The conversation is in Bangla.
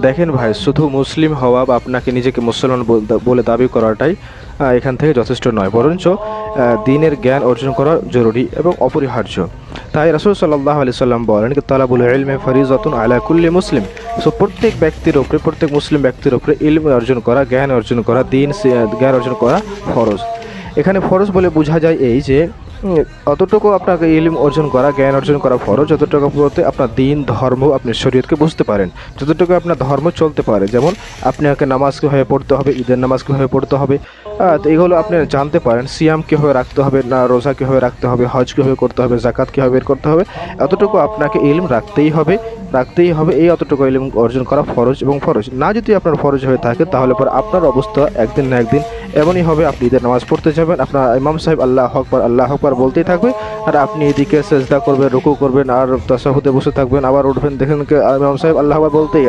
দেখেন ভাই, শুধু মুসলিম হওয়া বা আপনাকে নিজেকে মুসলমান বলে দাবি করাটাই এখান থেকে যথেষ্ট নয়, বরঞ্চ দ্বীনের জ্ঞান অর্জন করা জরুরি এবং অপরিহার্য। তাই রাসূল সাল্লাল্লাহু আলাইহি সাল্লাম বলেন কি তালাবুল ইলমি ফারিজাতুন আলা কুল্লি মুসলিম। সো প্রত্যেক ব্যক্তির উপরে, প্রত্যেক মুসলিম ব্যক্তির উপরে ইলম অর্জন করা, জ্ঞান অর্জন করা, জ্ঞান অর্জন করা ফরজ। এখানে ফরজ বলে বোঝা যায় এই যে অতটুকু আপনাকে ইলম অর্জন করা, জ্ঞান অর্জন করা ফরজ যতটুকু বলতে আপনার দিন ধর্ম, আপনি শরীয়তকে বুঝতে পারেন, যতটুকু আপনার ধর্ম চলতে পারে। যেমন আপনাকে নামাজ কীভাবে পড়তে হবে, ঈদের নামাজ কীভাবে পড়তে হবে, তো এগুলো আপনি জানতে পারেন। সিয়াম কীভাবে রাখতে হবে, না রোজা কীভাবে রাখতে হবে, হজ কীভাবে করতে হবে, জাকাত কীভাবে বের করতে হবে, এতটুকু আপনাকে ইলম রাখতেই হবে, রাখতেই হবে। এই অতটুকু ইলম অর্জন করা ফরজ এবং ফরজ না যদি আপনার ফরজ হয়ে থাকে, তাহলে পর আপনার অবস্থা একদিন না একদিন এমনই হবে। আপনি ঈদের নামাজ পড়তে যাবেন, আপনার ইমাম সাহেব আল্লাহু আকবার আল্লাহু আকবার বলতেই থাকবে, আর আপনি এদিকে সেজদা করবেন, রুকু করবেন, আর তাশাহুদে বসে থাকবেন, আবার উঠবেন, দেখেন ইমাম সাহেব আল্লাহু আকবার বলতেই আছে।